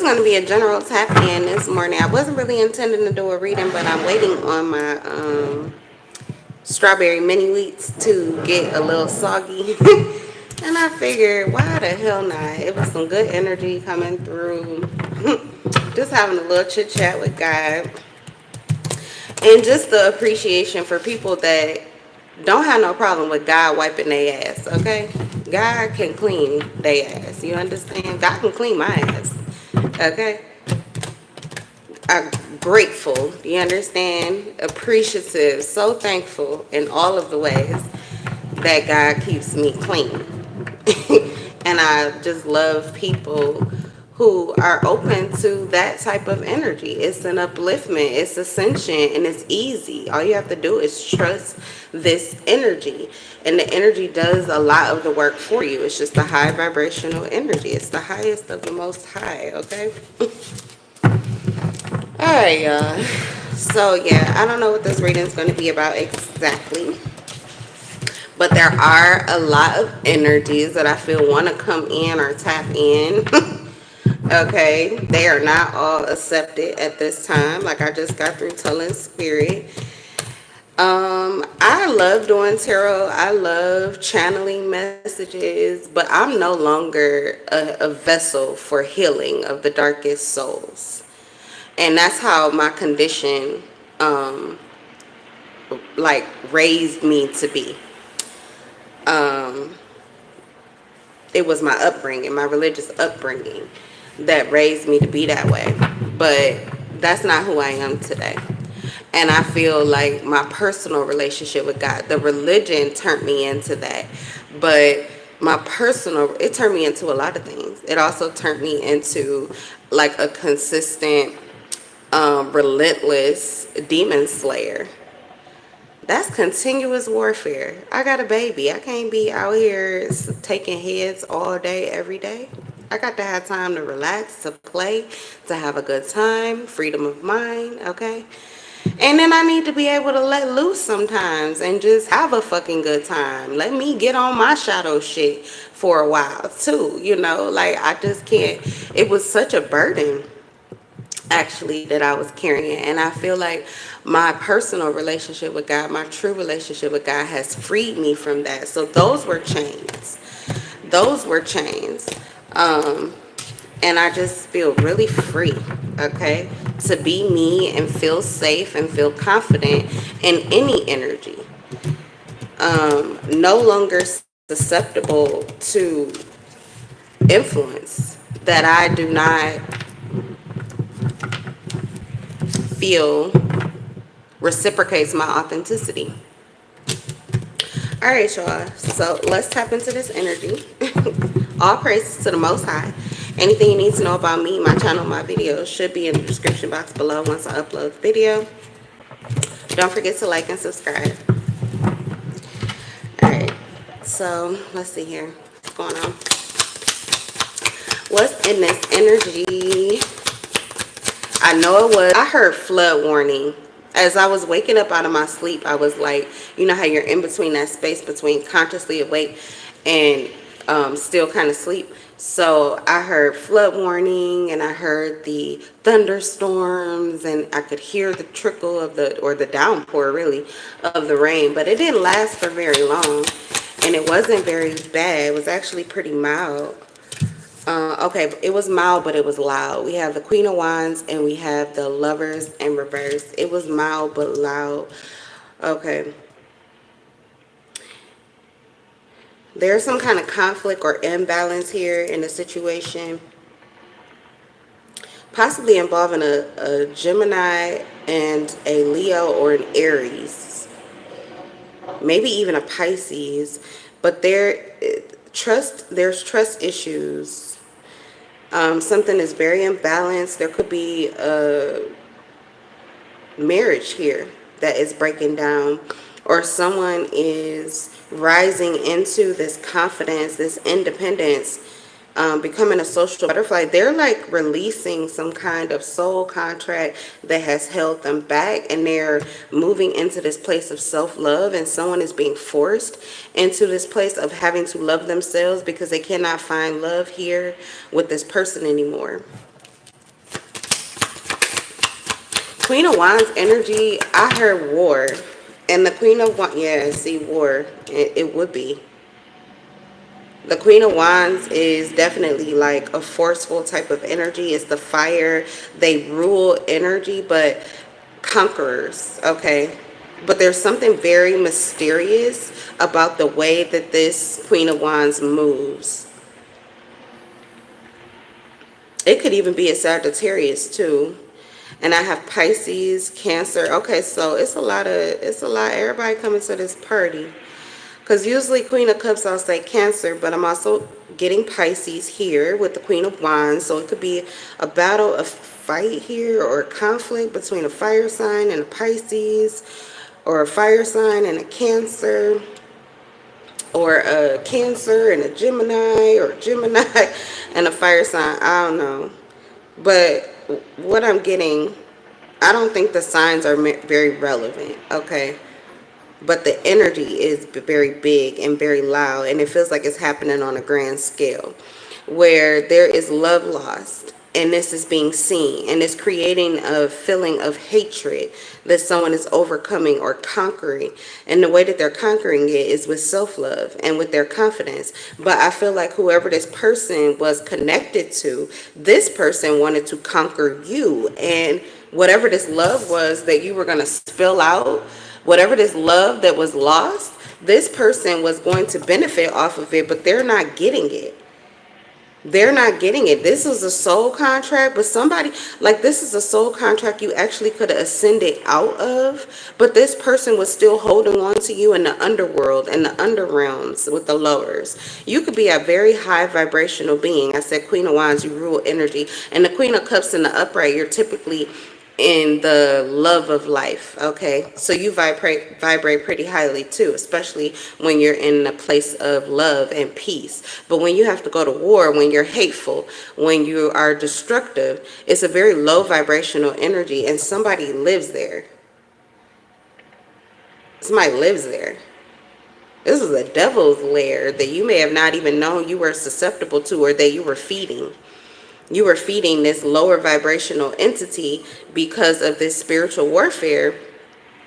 going to be a general tap in this morning. I wasn't really intending to do a reading, but I'm waiting on my strawberry mini wheats to get a little soggy. And I figured, why the hell not? It was some good energy coming through. Just having a little chit chat with God. And just the appreciation for people that don't have no problem with God wiping their ass, okay? God can clean their ass. You understand? God can clean my ass, okay? I'm grateful. You understand? Appreciative. So thankful in all of the ways that God keeps me clean. And I just love people who are open to that type of energy. It's an upliftment, it's ascension, and it's easy. All you have to do is trust this energy. And the energy does a lot of the work for you. It's just a high vibrational energy. It's the highest of the most high, okay? Alright, y'all. So, yeah, I don't know what this reading is going to be about exactly. But there are a lot of energies that I feel want to come in or tap in. Okay, they are not all accepted at this time. Like I just got through telling spirit. I love doing tarot. I love channeling messages, but I'm no longer a vessel for healing of the darkest souls. And that's how my condition like raised me to be. It was my upbringing, my religious upbringing, that raised me to be that way. But that's not who I am today. And I feel like my personal relationship with God, the religion turned me into that. But my personal, it turned me into a lot of things. It also turned me into like a consistent, relentless demon slayer. That's continuous warfare. I got a baby. I can't be out here taking heads all day, every day. I got to have time to relax, to play, to have a good time, freedom of mind, okay? And then I need to be able to let loose sometimes and just have a fucking good time. Let me get on my shadow shit for a while too, you know? Like, I just can't. It was such a burden, actually, that I was carrying. And I feel like my personal relationship with God, my true relationship with God, has freed me from that. So those were chains. Those were chains. And I just feel really free, okay, to be me and feel safe and feel confident in any energy. No longer susceptible to influence that I do not feel reciprocates my authenticity. All right, y'all. So let's tap into this energy. All praises to the Most High. Anything you need to know about me, my channel, my videos should be in the description box below once I upload the video. Don't forget to like and subscribe. All right. So let's see here. What's going on? What's in this energy? I know it was. I heard flood warning. As I was waking up out of my sleep, I was like, you know how you're in between that space between consciously awake and still kind of sleep. So I heard flood warning, and I heard the thunderstorms, and I could hear the trickle of the downpour really of the rain, but it didn't last for very long, and it wasn't very bad. It was actually pretty mild. Okay, it was mild, but it was loud. We have the Queen of Wands, and we have the Lovers in reverse. It was mild, but loud. Okay. There's some kind of conflict or imbalance here in the situation. Possibly involving a Gemini and a Leo or an Aries. Maybe even a Pisces. But there's trust issues. Something is very imbalanced. There could be a marriage here that is breaking down, or someone is rising into this confidence, this independence, becoming a social butterfly. They're like releasing some kind of soul contract that has held them back, and they're moving into this place of self-love, and someone is being forced into this place of having to love themselves because they cannot find love here with this person anymore. Queen of Wands energy, I heard war. And the Queen of Wands, yeah, see, war. It would be. The Queen of Wands is definitely like a forceful type of energy. It's the fire. They rule energy, but conquerors, okay? But there's something very mysterious about the way that this Queen of Wands moves. It could even be a Sagittarius too. And I have Pisces, Cancer. Okay, so it's a lot. Everybody coming to this party. Because usually Queen of Cups, I'll say Cancer, but I'm also getting Pisces here with the Queen of Wands. So it could be a battle, a fight here, or a conflict between a fire sign and a Pisces, or a fire sign and a Cancer, or a Cancer and a Gemini, or a Gemini and a fire sign. I don't know. But what I'm getting, I don't think the signs are very relevant, okay? But the energy is very big and very loud, and it feels like it's happening on a grand scale where there is love lost, and this is being seen, and it's creating a feeling of hatred that someone is overcoming or conquering. And the way that they're conquering it is with self-love and with their confidence. But I feel like whoever this person was connected to, this person wanted to conquer you, and whatever this love was that you were going to spill out, whatever this love that was lost, this person was going to benefit off of it, but they're not getting it. They're not getting it. This is a soul contract, but somebody, like, this is a soul contract you actually could have ascended out of, but this person was still holding on to you in the underworld and the underrealms with the lowers. You could be a very high vibrational being. I said Queen of Wands, you rule energy. And the Queen of Cups in the upright, you're typically in the love of life, okay? So you vibrate pretty highly too, especially when you're in a place of love and peace. But when you have to go to war, when you're hateful, when you are destructive, it's a very low vibrational energy, and somebody lives there. Somebody lives there. This is a devil's lair that you may have not even known you were susceptible to, or that you were feeding. You were feeding this lower vibrational entity because of this spiritual warfare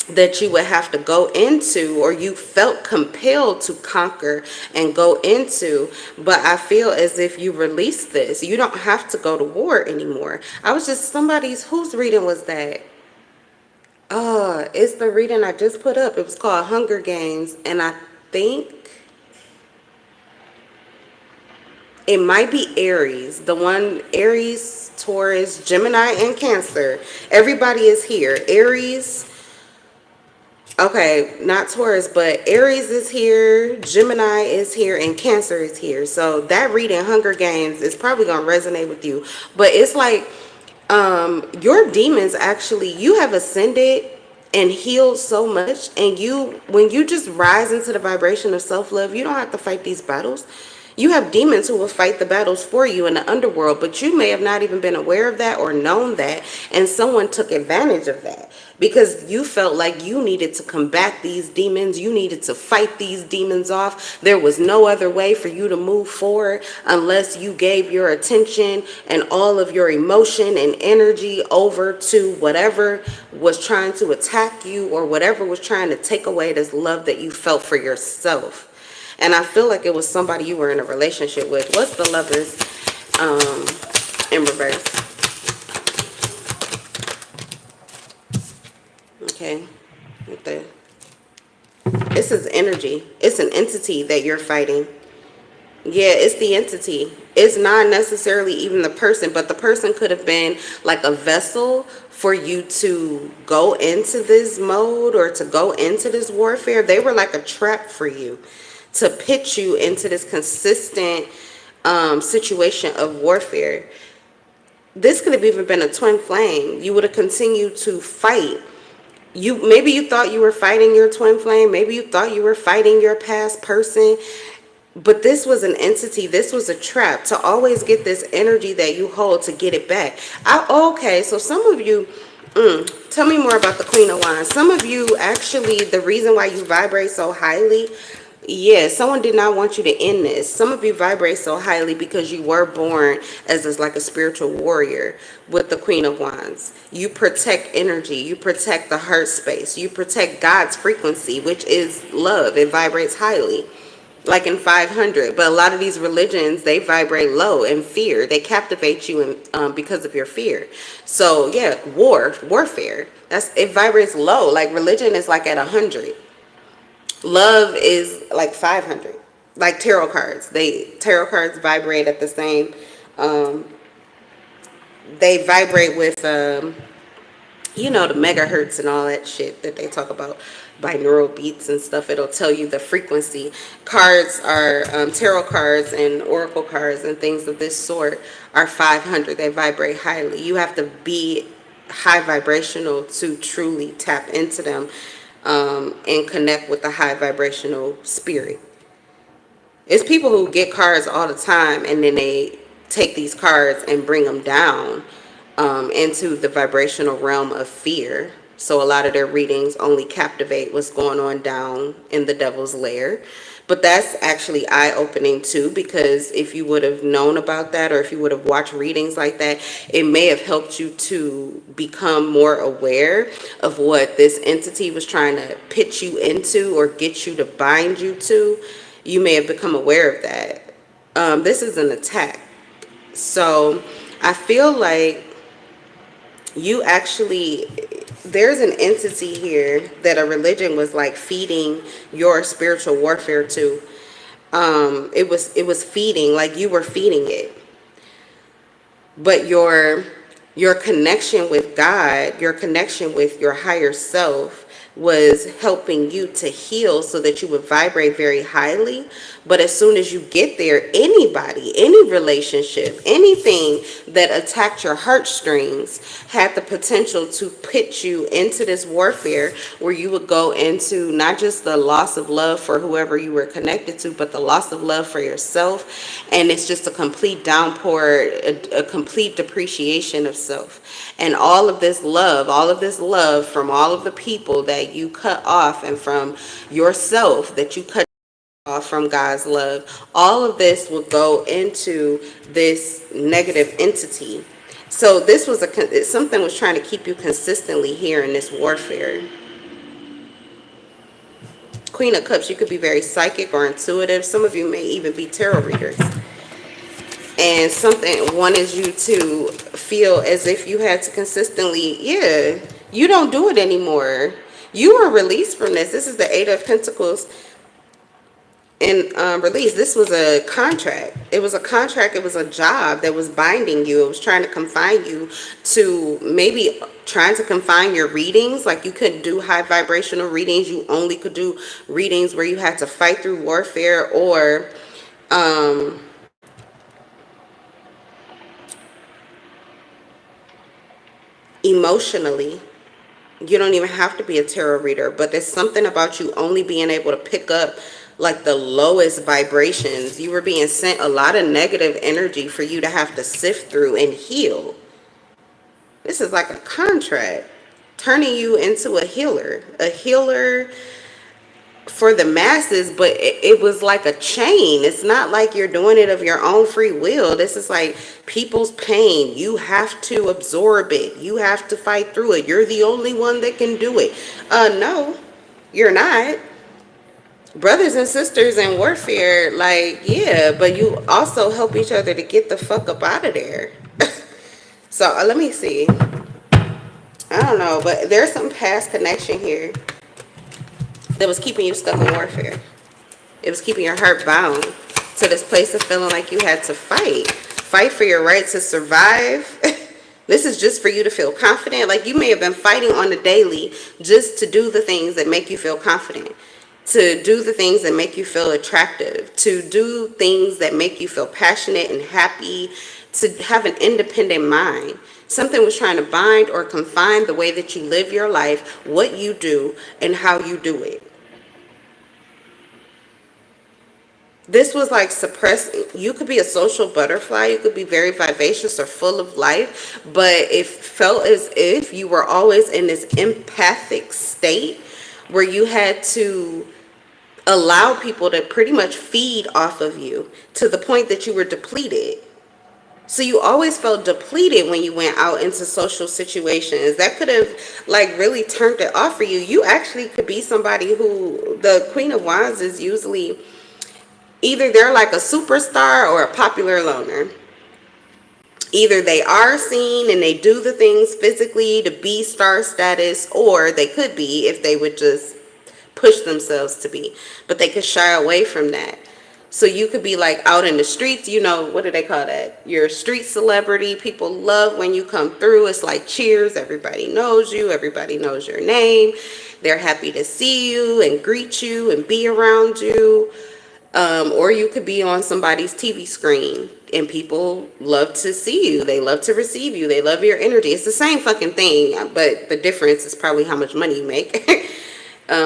that you would have to go into, or you felt compelled to conquer and go into. But I feel as if you released this. You don't have to go to war anymore. I was just whose reading was that? It's the reading I just put up. It was called Hunger Games, and I think it might be Aries, the one Aries, Taurus, Gemini, and Cancer. Everybody is here. Aries, okay, not Taurus, but Aries is here, Gemini is here, and Cancer is here. So that reading, Hunger Games, is probably going to resonate with you. But it's like your demons, actually, you have ascended and healed so much. And when you just rise into the vibration of self-love, you don't have to fight these battles. You have demons who will fight the battles for you in the underworld, but you may have not even been aware of that or known that, and someone took advantage of that because you felt like you needed to combat these demons. You needed to fight these demons off. There was no other way for you to move forward unless you gave your attention and all of your emotion and energy over to whatever was trying to attack you, or whatever was trying to take away this love that you felt for yourself. And I feel like it was somebody you were in a relationship with. What's the Lovers in reverse? Okay. This is energy. It's an entity that you're fighting. Yeah, it's the entity. It's not necessarily even the person, but the person could have been like a vessel for you to go into this mode or to go into this warfare. They were like a trap for you, to pitch you into this consistent situation of warfare. This could have even been a twin flame. You would have continued to fight. Maybe you thought you were fighting your twin flame. Maybe you thought you were fighting your past person. But this was an entity. This was a trap to always get this energy that you hold, to get it back. Okay, so some of you, tell me more about the Queen of Wands. Some of you, actually, the reason why you vibrate so highly, Yeah, someone did not want you to end this. Some of you vibrate so highly because you were born as like a spiritual warrior with the Queen of Wands. You protect energy. You protect the heart space. You protect God's frequency, which is love. It vibrates highly, like in 500. But a lot of these religions, they vibrate low in fear. They captivate you because of your fear. So yeah, warfare. It vibrates low. Like religion is like at 100. Love is like 500. Like tarot cards vibrate at the same. Um, they vibrate with the megahertz and all that shit that they talk about, binaural beats and stuff. It'll tell you the frequency. Cards are tarot cards and oracle cards and things of this sort are 500. They vibrate highly. You have to be high vibrational to truly tap into them, and connect with the high vibrational spirit. It's people who get cards all the time and then they take these cards and bring them down into the vibrational realm of fear. So a lot of their readings only captivate what's going on down in the devil's lair. But that's actually eye-opening too, because if you would have known about that, or if you would have watched readings like that, it may have helped you to become more aware of what this entity was trying to pitch you into or get you to bind you to. You may have become aware of that. This is an attack. So I feel like you actually, there's an entity here that a religion was like feeding your spiritual warfare to. It was feeding, like you were feeding it. But your connection with God, your connection with your higher self was helping you to heal so that you would vibrate very highly. But as soon as you get there, anybody, any relationship, anything that attacked your heartstrings had the potential to put you into this warfare where you would go into not just the loss of love for whoever you were connected to, but the loss of love for yourself. And it's just a complete downpour, a complete depreciation of self. And all of this love from all of the people that you cut off, and from yourself that you cut off from God's love, all of this will go into this negative entity. So this was something was trying to keep you consistently here in this warfare. Queen of Cups, you could be very psychic or intuitive. Some of you may even be tarot readers. And something wanted you to feel as if you had to consistently, you don't do it anymore. You were released from this. This is the Eight of Pentacles. And release. This was a contract. It was a contract. It was a job that was binding you. It was trying to confine you to, maybe trying to confine your readings. Like you couldn't do high vibrational readings. You only could do readings where you had to fight through warfare, or emotionally. You don't even have to be a tarot reader, but there's something about you only being able to pick up like the lowest vibrations. You were being sent a lot of negative energy for you to have to sift through and heal. This is like a contract, turning you into a healer for the masses. But it was like a chain. It's not like you're doing it of your own free will. This is like people's pain. You have to absorb it. You have to fight through it. You're the only one that can do it. No, you're not. Brothers and sisters in warfare, like, yeah, but you also help each other to get the fuck up out of there. So let me see. I don't know, but there's some past connection here that was keeping you stuck in warfare. It was keeping your heart bound to this place of feeling like you had to fight for your right to survive. This is just for you to feel confident. Like you may have been fighting on the daily just to do the things that make you feel confident, to do the things that make you feel attractive, to do things that make you feel passionate and happy, to have an independent mind. Something was trying to bind or confine the way that you live your life, what you do, and how you do it. This was like suppressing. You could be a social butterfly. You could be very vivacious or full of life, but it felt as if you were always in this empathic state where you had to allow people to pretty much feed off of you to the point that you were depleted. So you always felt depleted when you went out into social situations. That could have like really turned it off for you. You actually could be somebody who, the Queen of Wands is usually either they're like a superstar or a popular loner. Either they are seen and they do the things physically to be star status, or they could be if they would just push themselves to be, but they could shy away from that. So you could be like out in the streets, you know, what do they call that? You're a street celebrity. People love when you come through. It's like cheers. Everybody knows you. Everybody knows your name. They're happy to see you and greet you and be around you. Or you could be on somebody's TV screen and people love to see you. They love to receive you. They love your energy. It's the same fucking thing, but the difference is probably how much money you make.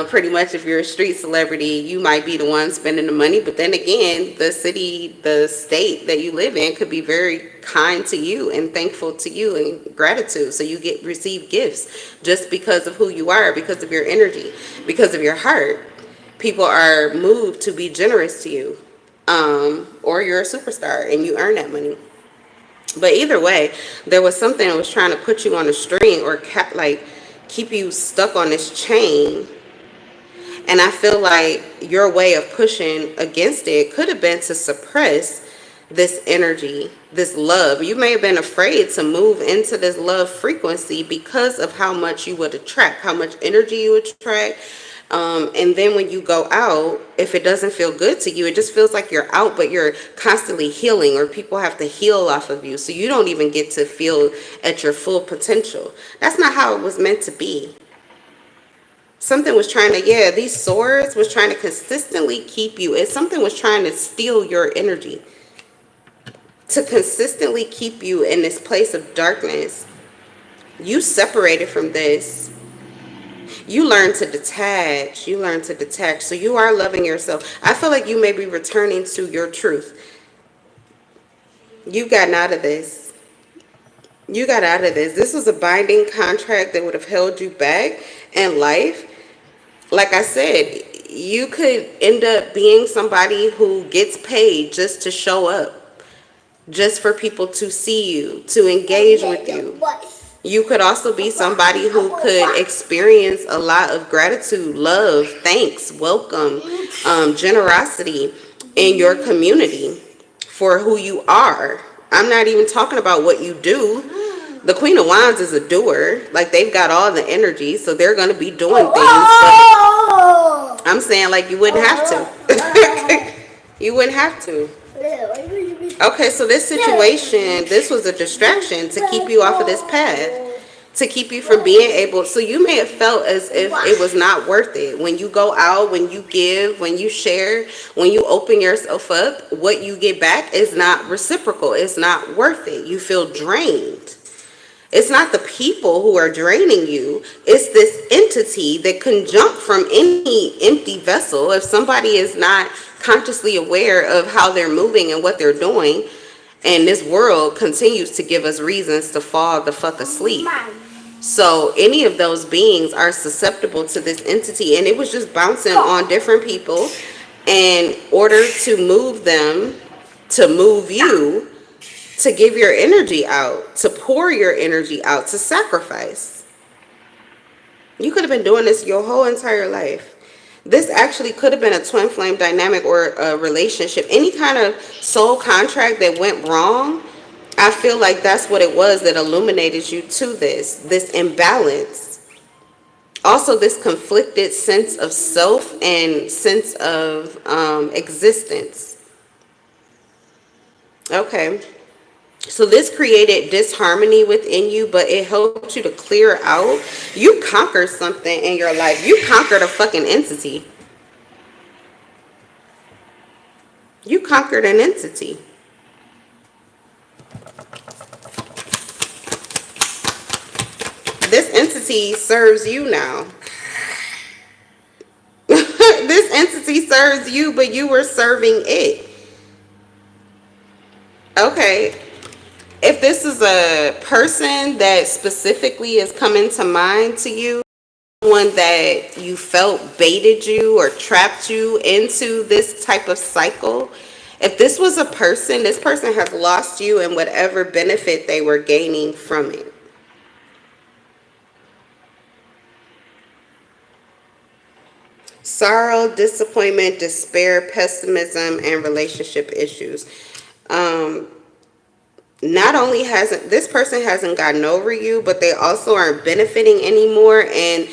Pretty much if you're a street celebrity, you might be the one spending the money. But then again, the city, the state that you live in could be very kind to you and thankful to you and gratitude. So you receive gifts just because of who you are, because of your energy, because of your heart. People are moved to be generous to you. Or you're a superstar and you earn that money. But either way, there was something that was trying to put you on a string or keep you stuck on this chain. And I feel like your way of pushing against it could have been to suppress this energy, this love. You may have been afraid to move into this love frequency because of how much you would attract, how much energy you would attract. And then when you go out, if it doesn't feel good to you, it just feels like you're out, but you're constantly healing, or people have to heal off of you. So you don't even get to feel at your full potential. That's not how it was meant to be. Something was trying to, these swords was trying to consistently keep you. And something was trying to steal your energy. To consistently keep you in this place of darkness. You separated from this. You learn to detach. You learn to detach. So you are loving yourself. I feel like you may be returning to your truth. You've gotten out of this. You got out of this. This was a binding contract that would have held you back in life. Like I said, you could end up being somebody who gets paid just to show up, just for people to see you, to engage with you. You could also be somebody who could experience a lot of gratitude, love, thanks, welcome, generosity in your community for who you are. I'm not even talking about what you do. The Queen of Wands is a doer. Like, they've got all the energy, so they're going to be doing things. But I'm saying, like, you wouldn't have to. You wouldn't have to. Okay, so this situation, this was a distraction to keep you off of this path. To keep you from being able, so you may have felt as if it was not worth it. When you go out, when you give, when you share, when you open yourself up, what you get back is not reciprocal. It's not worth it. You feel drained. It's not the people who are draining you. It's this entity that can jump from any empty vessel. If somebody is not consciously aware of how they're moving and what they're doing, and this world continues to give us reasons to fall the fuck asleep. So any of those beings are susceptible to this entity, and it was just bouncing on different people in order to move them, to move you, to give your energy out, to pour your energy out, to sacrifice. You could have been doing this your whole entire life. This actually could have been a twin flame dynamic or a relationship. Any kind of soul contract that went wrong, I feel like that's what it was that illuminated you to this imbalance. Also, this conflicted sense of self and sense of existence. Okay. So this created disharmony within you, but it helped you to clear out. You conquered something in your life. You conquered a fucking entity. You conquered an entity. This entity serves you now. This entity serves you, but you were serving it. Okay. If this is a person that specifically is coming to mind to you, someone that you felt baited you or trapped you into this type of cycle. If this was a person, this person has lost you and whatever benefit they were gaining from it. Sorrow, disappointment, despair, pessimism, and relationship issues. Not only hasn't this person hasn't gotten over you, but they also aren't benefiting anymore. And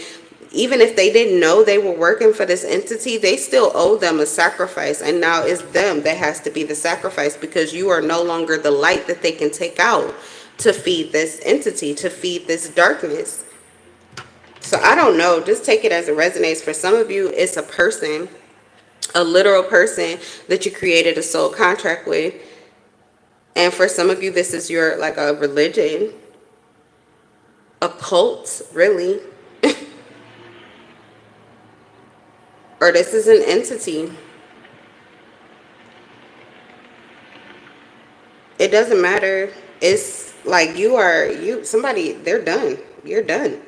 even if they didn't know they were working for this entity, they still owe them a sacrifice. And now it's them that has to be the sacrifice, because you are no longer the light that they can take out to feed this entity, to feed this darkness. So I don't know, just take it as it resonates. For some of you, it's a person, a literal person that you created a soul contract with. And for some of you, this is your, like, a religion, a cult, really. Or this is an entity. It doesn't matter. It's like somebody, they're done. You're done.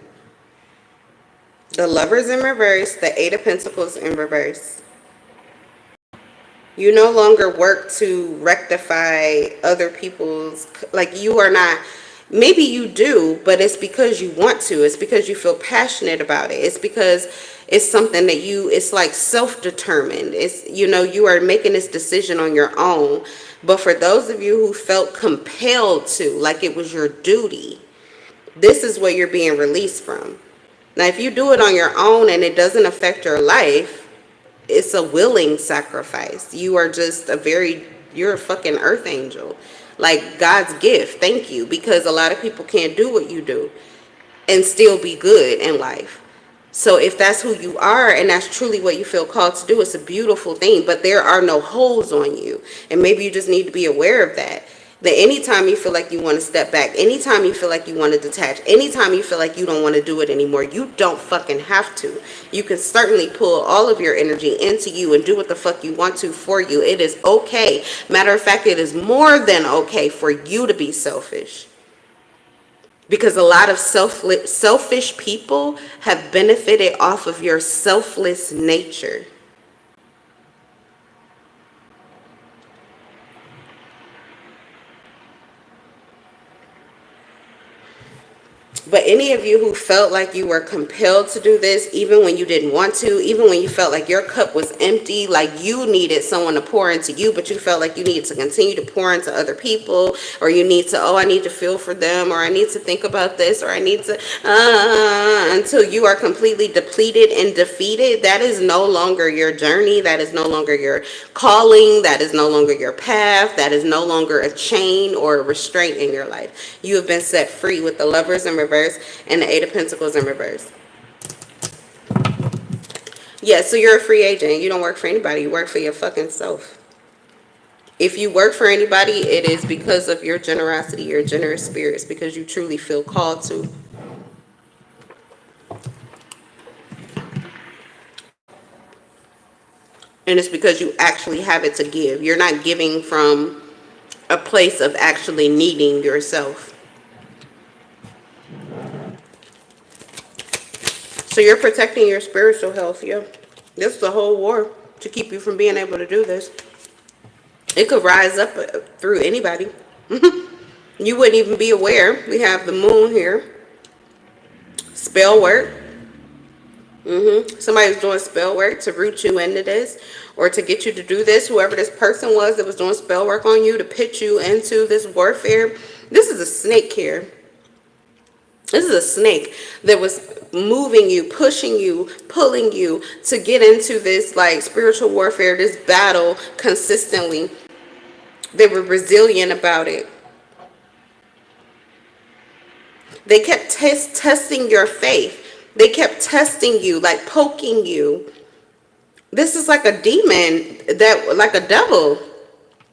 The Lovers in reverse, the Eight of Pentacles in reverse. You no longer work to rectify other people's, like, you are not, maybe you do, but it's because you want to. It's because you feel passionate about it. It's because it's something that it's like self-determined. It's, you are making this decision on your own. But for those of you who felt compelled to, like it was your duty, this is what you're being released from. Now, if you do it on your own and it doesn't affect your life, it's a willing sacrifice. You are just you're a fucking earth angel. Like God's gift. Thank you. Because a lot of people can't do what you do and still be good in life. So if that's who you are and that's truly what you feel called to do, it's a beautiful thing. But there are no holes on you. And maybe you just need to be aware of that. That anytime you feel like you want to step back, anytime you feel like you want to detach, anytime you feel like you don't want to do it anymore, you don't fucking have to. You can certainly pull all of your energy into you and do what the fuck you want to for you. It is okay. Matter of fact, it is more than okay for you to be selfish. Because a lot of selfish people have benefited off of your selfless nature. But any of you who felt like you were compelled to do this, even when you didn't want to, even when you felt like your cup was empty, like you needed someone to pour into you, but you felt like you needed to continue to pour into other people, or you need to, I need to feel for them, or I need to think about this, or I need to, until you are completely depleted and defeated. That is no longer your journey. That is no longer your calling. That is no longer your path. That is no longer a chain or a restraint in your life. You have been set free with the Lovers in reverse and the Eight of Pentacles in reverse. Yeah, so you're a free agent. You don't work for anybody. You work for your fucking self. If you work for anybody, it is because of your generosity, your generous spirits, because you truly feel called to. And it's because you actually have it to give. You're not giving from a place of actually needing yourself. So you're protecting your spiritual health, yeah. This is the whole war to keep you from being able to do this. It could rise up through anybody. You wouldn't even be aware. We have the moon here. Spell work. Somebody's doing spell work to root you into this, or to get you to do this. Whoever this person was that was doing spell work on you to pitch you into this warfare. This is a snake here. This is a snake that was moving you, pushing you, pulling you to get into this, like, spiritual warfare, this battle consistently. They were resilient about it. They kept testing your faith. They kept testing you, like poking you. This is like a demon, like a devil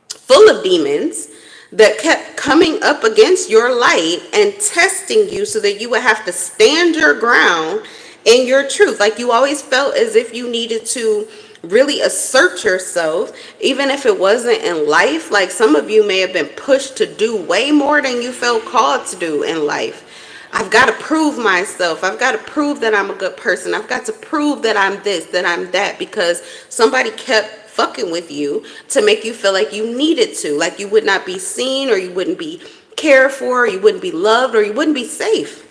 full of demons that kept coming up against your light and testing you so that you would have to stand your ground in your truth. Like, you always felt as if you needed to really assert yourself, even if it wasn't in life. Like, some of you may have been pushed to do way more than you felt called to do in life. I've got to prove myself. I've got to prove that I'm a good person. I've got to prove that I'm this, that I'm that, because somebody kept fucking with you to make you feel like you needed to, like you would not be seen, or you wouldn't be cared for, or you wouldn't be loved, or you wouldn't be safe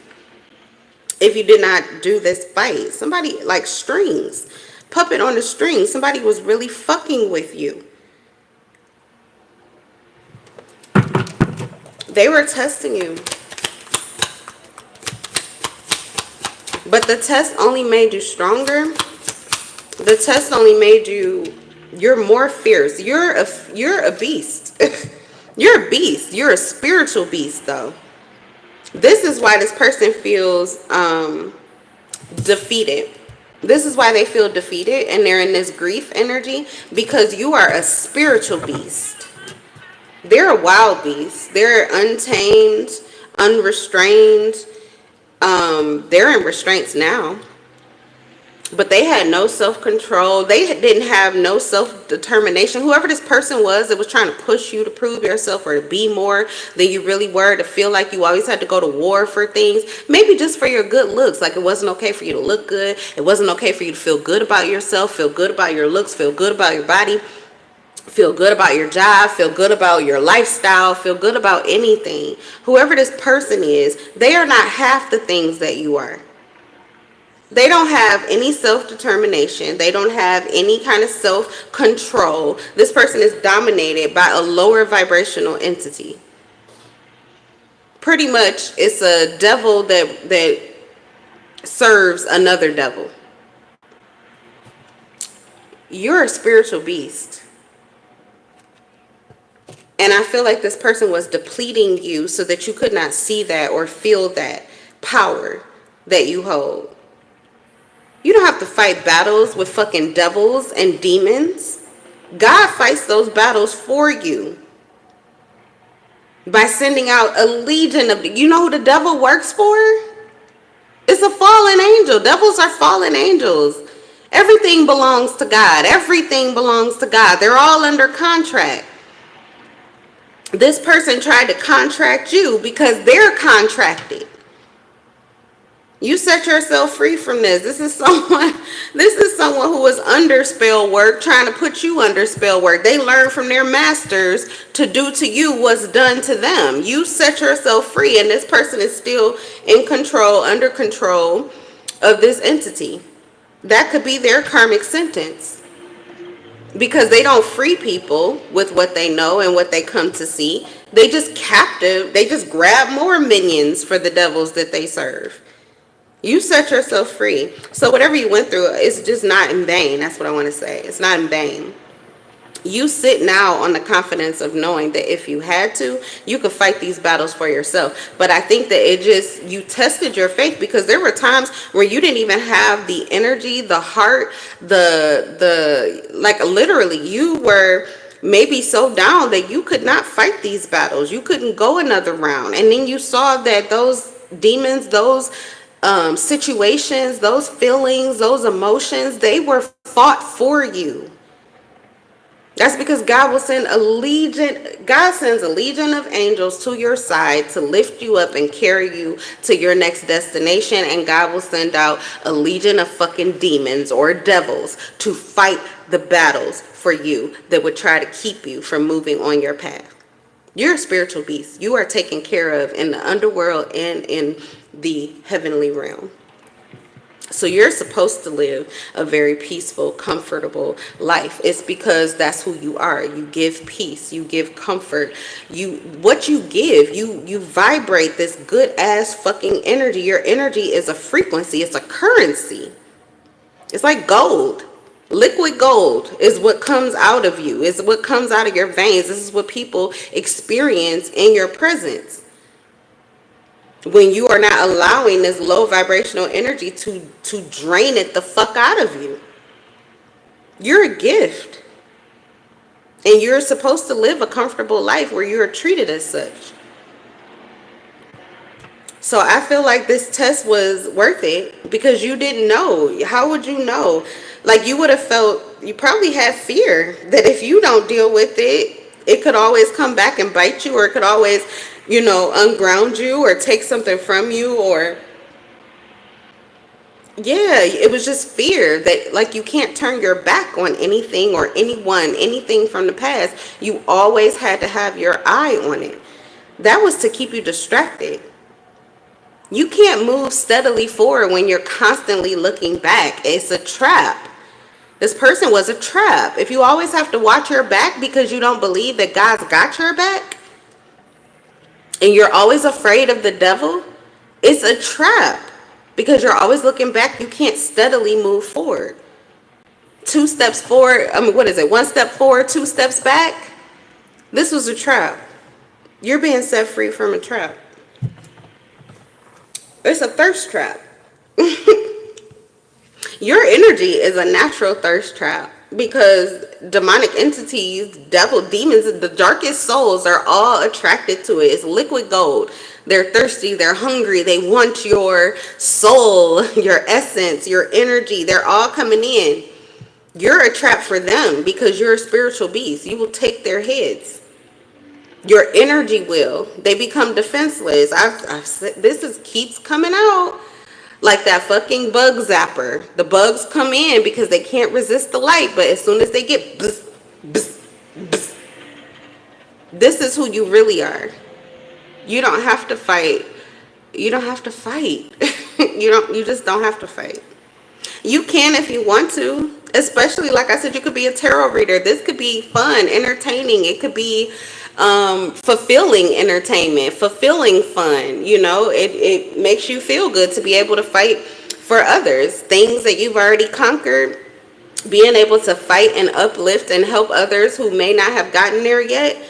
if you did not do this fight. Somebody, like strings, puppet on the string. Somebody was really fucking with you. They were testing you. But the test only made you stronger. The test only made you, you're more fierce. You're a beast. You're a beast. You're a spiritual beast, though. This is why this person feels defeated. This is why they feel defeated and they're in this grief energy, because you are a spiritual beast. They're a wild beast. They're untamed, unrestrained. They're in restraints now. But they had no self-control. They didn't have no self-determination. Whoever this person was that was trying to push you to prove yourself or to be more than you really were, to feel like you always had to go to war for things, maybe just for your good looks. Like it wasn't okay for you to look good. It wasn't okay for you to feel good about yourself, feel good about your looks, feel good about your body, feel good about your job, feel good about your lifestyle, feel good about anything. Whoever this person is, they are not half the things that you are. They don't have any self-determination. They don't have any kind of self-control. This person is dominated by a lower vibrational entity. Pretty much, it's a devil that serves another devil. You're a spiritual beast. And I feel like this person was depleting you so that you could not see that or feel that power that you hold. You don't have to fight battles with fucking devils and demons. God fights those battles for you by sending out a legion of, you know who the devil works for? It's a fallen angel. Devils are fallen angels. Everything belongs to God. Everything belongs to God. They're all under contract. This person tried to contract you because they're contracted. You set yourself free from this. This is someone who was under spell work, trying to put you under spell work. They learned from their masters to do to you what's done to them. You set yourself free, and this person is still in control, under control of this entity. That could be their karmic sentence, because they don't free people with what they know and what they come to see. They just grab more minions for the devils that they serve. You set yourself free. So whatever you went through, it's just not in vain. That's what I want to say. It's not in vain. You sit now on the confidence of knowing that if you had to, you could fight these battles for yourself. But I think that you tested your faith, because there were times where you didn't even have the energy, the heart, like literally you were maybe so down that you could not fight these battles. You couldn't go another round. And then you saw that those demons, those situations, those feelings, those emotions, they were fought for you. That's because God will send God sends a legion of angels to your side to lift you up and carry you to your next destination. And God will send out a legion of fucking demons or devils to fight the battles for you that would try to keep you from moving on your path. You're a spiritual beast. You are taken care of in the underworld and in the heavenly realm. So you're supposed to live a very peaceful, comfortable life. It's because that's who you are. You give peace. You give comfort. What you give, you vibrate this good ass fucking energy. Your energy is a frequency. It's a currency. It's like gold. Liquid gold is what comes out of you. It's what comes out of your veins. This is what people experience in your presence. When you are not allowing this low vibrational energy to drain it the fuck out of you. You're a gift. And you're supposed to live a comfortable life where you're treated as such. So I feel like this test was worth it, because you didn't know. How would you know? Like, you would have felt, you probably had fear that if you don't deal with it, it could always come back and bite you, or it could always you know, unground you or take something from you, or yeah, it was just fear that like you can't turn your back on anything or anyone, anything from the past. You always had to have your eye on it. That was to keep you distracted. You can't move steadily forward when you're constantly looking back. It's a trap. This person was a trap. If you always have to watch your back because you don't believe that God's got your back, and you're always afraid of the devil, it's a trap. Because you're always looking back, you can't steadily move forward. 2 steps forward, I mean, what is it? 1 step forward, 2 steps back. This was a trap. You're being set free from a trap. It's a thirst trap. Your energy is a natural thirst trap because demonic entities, devil, demons, the darkest souls are all attracted to it. It's liquid gold. They're thirsty, they're hungry, they want your soul, your essence, your energy. They're all coming in. You're a trap for them because you're a spiritual beast. You will take their heads. Your energy will. They become defenseless. I've said this keeps coming out. Like that fucking bug zapper. The bugs come in because they can't resist the light, but as soon as they get bzz, bzz, bzz, this is who you really are. You don't have to fight. You don't have to fight. You just don't have to fight. You can if you want to. Especially, like I said, you could be a tarot reader. This could be fun, entertaining. It could be fulfilling entertainment, fulfilling fun. You know, it makes you feel good to be able to fight for others. Things that you've already conquered, being able to fight and uplift and help others who may not have gotten there yet,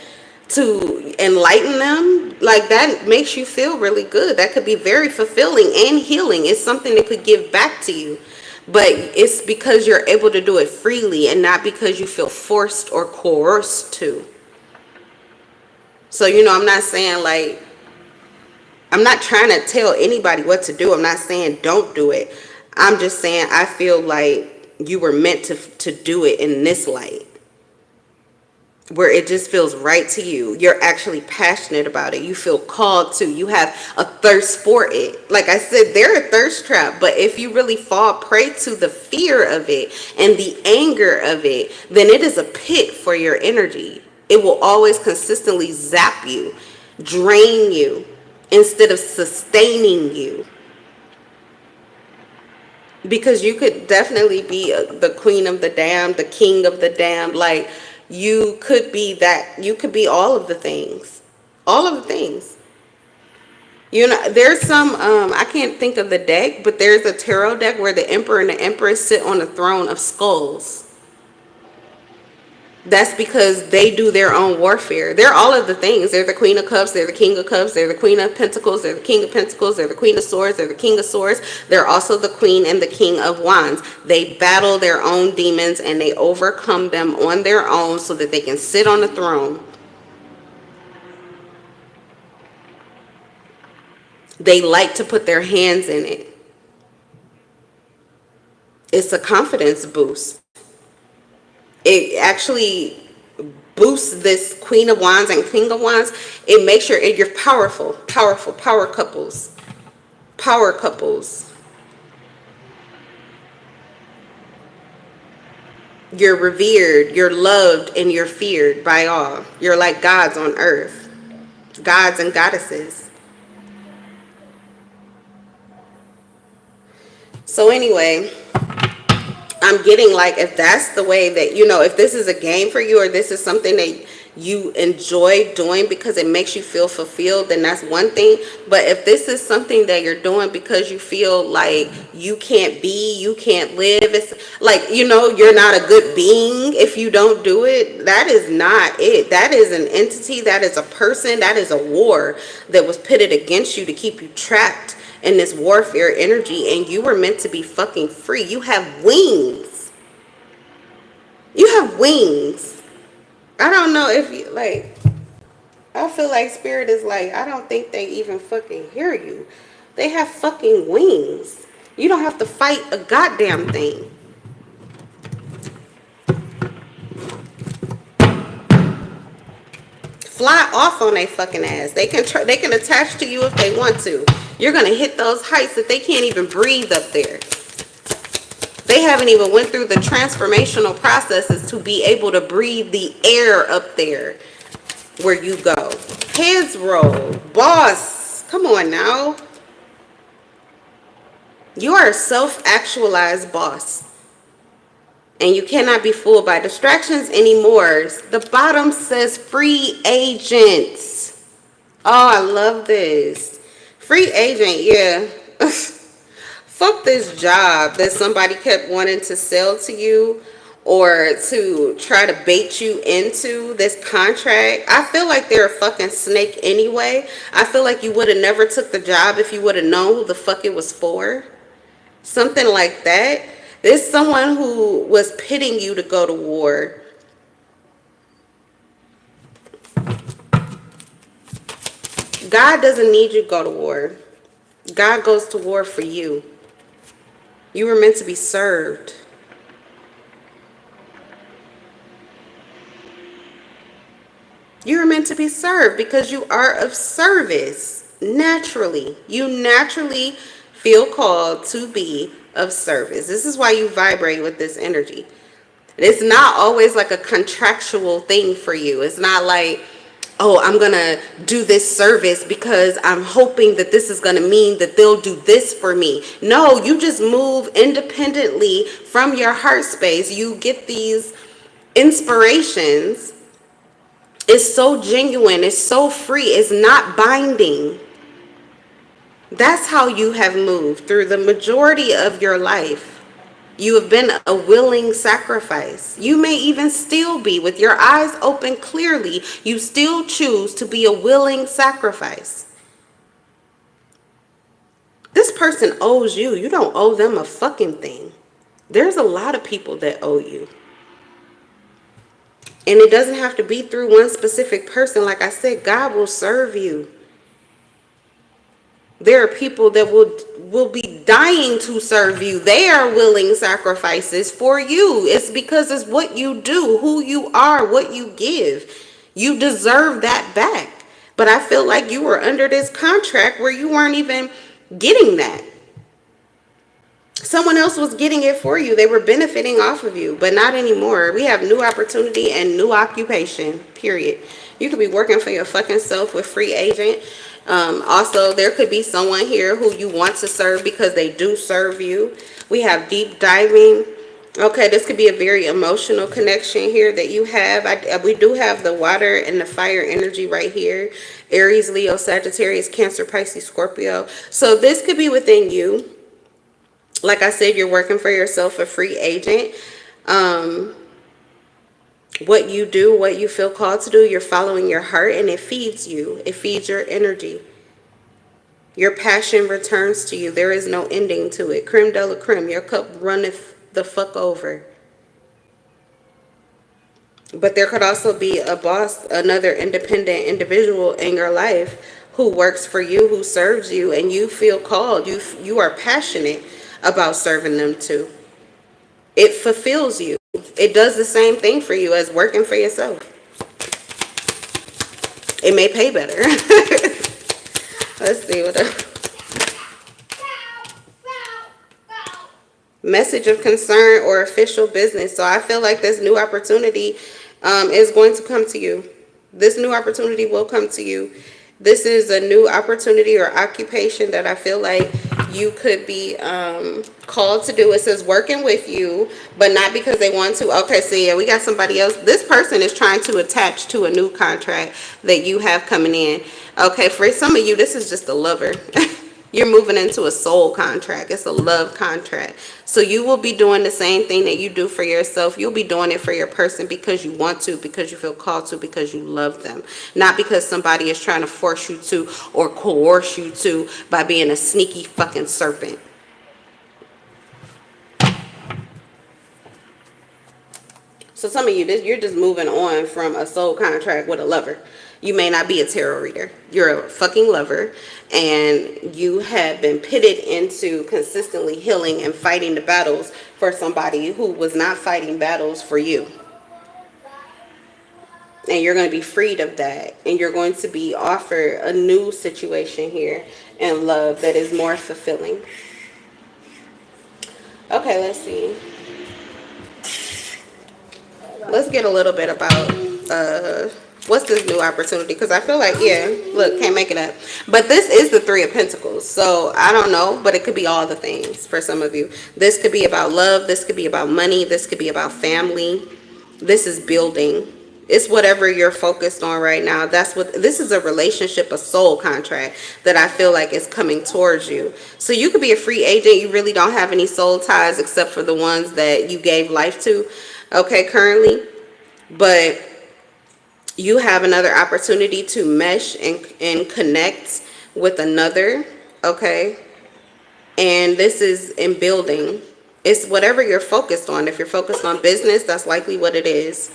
to enlighten them, like that makes you feel really good. That could be very fulfilling and healing. It's something that could give back to you. But it's because you're able to do it freely and not because you feel forced or coerced to. So, you know, I'm not saying like, I'm not trying to tell anybody what to do. I'm not saying don't do it. I'm just saying I feel like you were meant to do it in this light, where it just feels right to you. You're actually passionate about it. You feel called to. You have a thirst for it. Like I said, they're a thirst trap. But if you really fall prey to the fear of it and the anger of it, then it is a pit for your energy. It will always consistently zap you, drain you, instead of sustaining you. Because you could definitely be the queen of the damned, the king of the damned. Like, you could be that. You could be all of the things. All of the things. You know, there's some, I can't think of the deck, but there's a tarot deck where the emperor and the empress sit on a throne of skulls. That's because they do their own warfare. They're all of the things. They're the queen of cups. They're the king of cups. They're the queen of pentacles. They're the king of pentacles. They're the queen of swords. They're the king of swords. They're also the queen and the king of wands. They battle their own demons and they overcome them on their own so that they can sit on the throne. They like to put their hands in it. It's a confidence boost. It actually boosts this queen of wands and king of wands. It makes sure you're powerful, powerful, power couples. Power couples. You're revered, you're loved, and you're feared by all. You're like gods on earth. Gods and goddesses. So anyway, I'm getting like, if that's the way that, you know, if this is a game for you or this is something that you enjoy doing because it makes you feel fulfilled, then that's one thing. But if this is something that you're doing because you feel like you can't be, you can't live, it's like, you know, you're not a good being if you don't do it, that is not it. That is an entity, that is a person, that is a war that was pitted against you to keep you trapped in this warfare energy, and you were meant to be fucking free. You have wings. You have wings. I don't know if you, like, I feel like spirit is like, I don't think they even fucking hear you. They have fucking wings. You don't have to fight a goddamn thing. fly off on their fucking ass. They can attach to you if they want to. You're gonna hit those heights that they can't even breathe up there. They haven't even went through the transformational processes to be able to breathe the air up there where you go. Heads roll. Boss. Come on now. You are a self-actualized boss. And you cannot be fooled by distractions anymore. The bottom says free agents. Oh, I love this. Free agent, yeah. Fuck this job that somebody kept wanting to sell to you or to try to bait you into this contract. I feel like they're a fucking snake anyway. I feel like you would have never took the job if you would have known who the fuck it was for. Something like that. There's someone who was pitting you to go to war. God doesn't need you to go to war. God goes to war for you. You were meant to be served. You were meant to be served because you are of service. Naturally. You naturally feel called to be of service. This is why you vibrate with this energy. It's not always like a contractual thing for you. It's not like, oh, I'm going to do this service because I'm hoping that this is going to mean that they'll do this for me. No, you just move independently from your heart space. You get these inspirations. It's so genuine. It's so free. It's not binding. That's how you have moved through the majority of your life. You have been a willing sacrifice. You may even still be, with your eyes open clearly, you still choose to be a willing sacrifice. This person owes you. You don't owe them a fucking thing. There's a lot of people that owe you. And it doesn't have to be through one specific person. Like I said, God will serve you. There are people that will be dying to serve you. They are willing sacrifices for you. It's because it's what you do, who you are, what you give. You deserve that back. But I feel like you were under this contract where you weren't even getting that. Someone else was getting it for you. They were benefiting off of you, but not anymore. We have new opportunity and new occupation, period. You could be working for your fucking self with free agent. Also, there could be someone here who you want to serve because they do serve you. We have deep diving. Okay, this could be a very emotional connection here that you have. We do have the water and the fire energy right here. Aries, Leo, Sagittarius, Cancer, Pisces, Scorpio. So this could be within you. Like I said, you're working for yourself, a free agent. What you do, what you feel called to do, you're following your heart, and it feeds you. It feeds your energy. Your passion returns to you. There is no ending to it. Creme de la creme. Your cup runneth the fuck over. But there could also be a boss, another independent individual in your life who works for you, who serves you, and you feel called. You are passionate about serving them too. It fulfills you. It does the same thing for you as working for yourself. It may pay better. Let's see what else. Message of concern or official business. So I feel like this new opportunity is going to come to you. This new opportunity will come to you. This is a new opportunity or occupation that I feel like you could be called to do. It says working with you, but not because they want to. Okay, so yeah, we got somebody else. This person is trying to attach to a new contract that you have coming in. Okay, for some of you, this is just a lover. You're moving into a soul contract. It's a love contract. So you will be doing the same thing that you do for yourself. You'll be doing it for your person because you want to, because you feel called to, because you love them. Not because somebody is trying to force you to or coerce you to by being a sneaky fucking serpent. So some of you, you're just moving on from a soul contract with a lover. You may not be a tarot reader. You're a fucking lover, and you have been pitted into consistently healing and fighting the battles for somebody who was not fighting battles for you. And you're going to be freed of that. And you're going to be offered a new situation here in love that is more fulfilling. Okay, let's see. Let's get a little bit about what's this new opportunity, because I feel like, yeah, look, can't make it up, but this is the Three of Pentacles, so I don't know, but it could be all the things for some of you. This could be about love, this could be about money, this could be about family, this is building. It's whatever you're focused on right now. That's what this is, a relationship, a soul contract that I feel like is coming towards you. So you could be a free agent. You really don't have any soul ties except for the ones that you gave life to, okay, currently. But you have another opportunity to mesh and connect with another, okay? And this is in building. It's whatever you're focused on. If you're focused on business, that's likely what it is.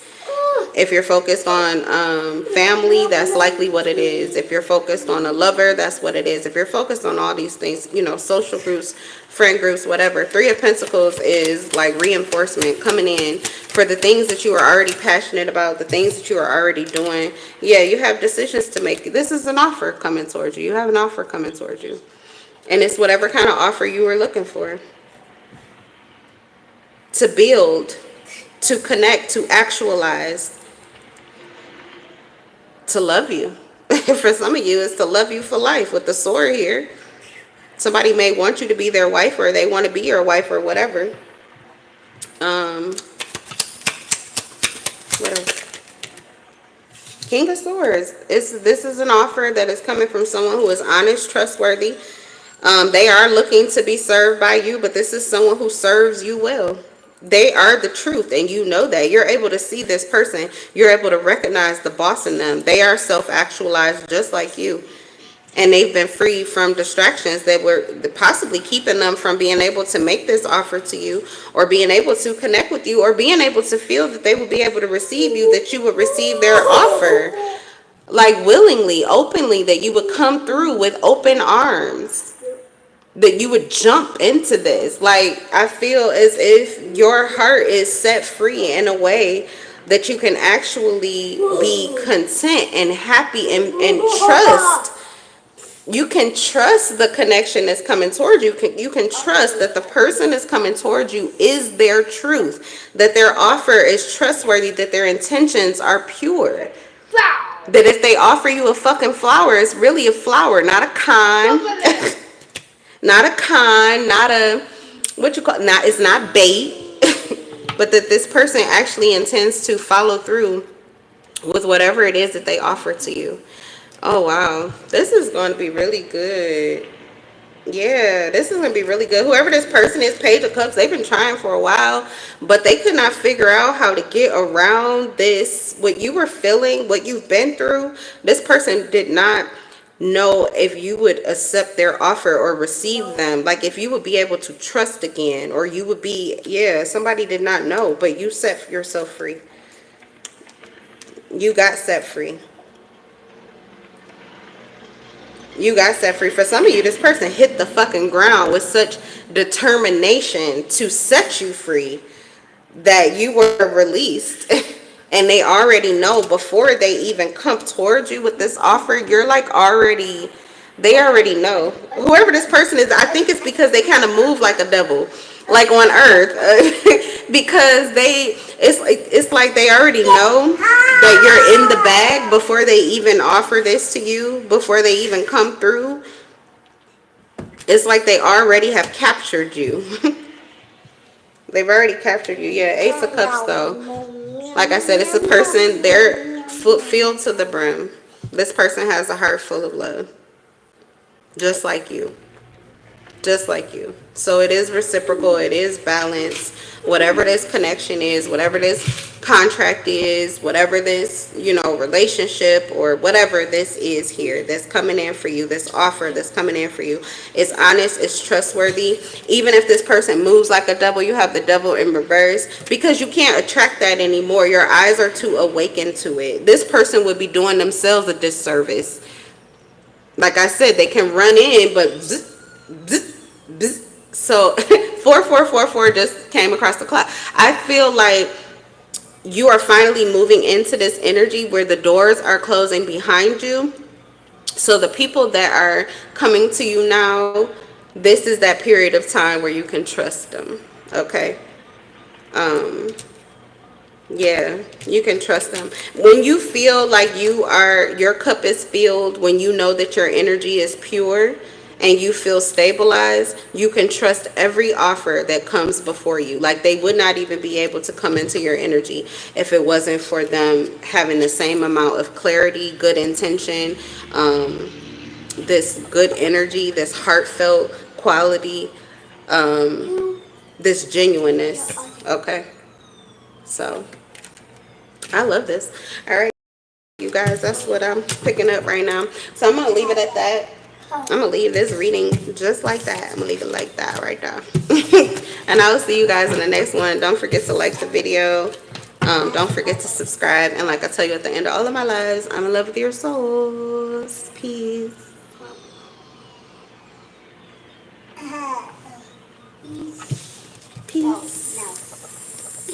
If you're focused on family, that's likely what it is. If you're focused on a lover, that's what it is. If you're focused on all these things, you know, social groups, friend groups, whatever. Three of Pentacles is like reinforcement coming in for the things that you are already passionate about, the things that you are already doing. Yeah, you have decisions to make. This is an offer coming towards you. You have an offer coming towards you. And it's whatever kind of offer you were looking for. To build, to connect, to actualize, to love you. For some of you, it's to love you for life with the sword here. Somebody may want you to be their wife, or they want to be your wife, or whatever. What else? King of Swords. This is an offer that is coming from someone who is honest, trustworthy. They are looking to be served by you, but this is someone who serves you well. They are the truth, and you know that. You're able to see this person. You're able to recognize the boss in them. They are self-actualized just like you. And they've been free from distractions that were possibly keeping them from being able to make this offer to you, or being able to connect with you, or being able to feel that they would be able to receive you, that you would receive their offer. Like willingly, openly, that you would come through with open arms. That you would jump into this. Like, I feel as if your heart is set free in a way that you can actually be content and happy and trust. You can trust the connection that's coming towards you. You can trust that the person that's coming towards you is their truth, that their offer is trustworthy, that their intentions are pure. That if they offer you a fucking flower, it's really a flower, not a con. Not a con, not a, what you call, not, it's not bait, but that this person actually intends to follow through with whatever it is that they offer to you. Oh, wow. This is going to be really good. Yeah, this is going to be really good. Whoever this person is, Page of Cups, they've been trying for a while, but they could not figure out how to get around this. What you were feeling, what you've been through, this person did not know if you would accept their offer or receive them, like if you would be able to trust again, or you would be, yeah, somebody did not know, but you set yourself free. You got set free. You got set free. For some of you, this person hit the fucking ground with such determination to set you free that you were released. And they already know before they even come towards you with this offer. You're like already, they already know. Whoever this person is, I think it's because they kind of move like a devil, like on earth. Because it's like they already know that you're in the bag before they even offer this to you, before they even come through. It's like they already have captured you. They've already captured you. Yeah, Ace of Cups though. Like I said, it's a person, they're filled to the brim. This person has a heart full of love. Just like you. Just like you. So it is reciprocal. It is balanced. Whatever this connection is, whatever this contract is, whatever this, you know, relationship or whatever this is here that's coming in for you, this offer that's coming in for you, it's honest, it's trustworthy. Even if this person moves like a devil, you have the devil in reverse, because you can't attract that anymore. Your eyes are too awakened to it. This person would be doing themselves a disservice. Like I said, they can run in, but so 4444 just came across the clock. I feel like you are finally moving into this energy where the doors are closing behind you. So the people that are coming to you now, this is that period of time where you can trust them. Okay. Um, yeah, you can trust them. When you feel like your cup is filled, when you know that your energy is pure and you feel stabilized, you can trust every offer that comes before you. Like they would not even be able to come into your energy if it wasn't for them having the same amount of clarity, good intention, this good energy, this heartfelt quality, this genuineness. Okay. So I love this. All right, you guys, that's what I'm picking up right now. So I'm going to leave it at that. I'm going to leave this reading just like that. I'm going to leave it like that right now. And I will see you guys in the next one. Don't forget to like the video. Don't forget to subscribe. And like I tell you at the end of all of my lives, I'm in love with your souls. Peace. Peace.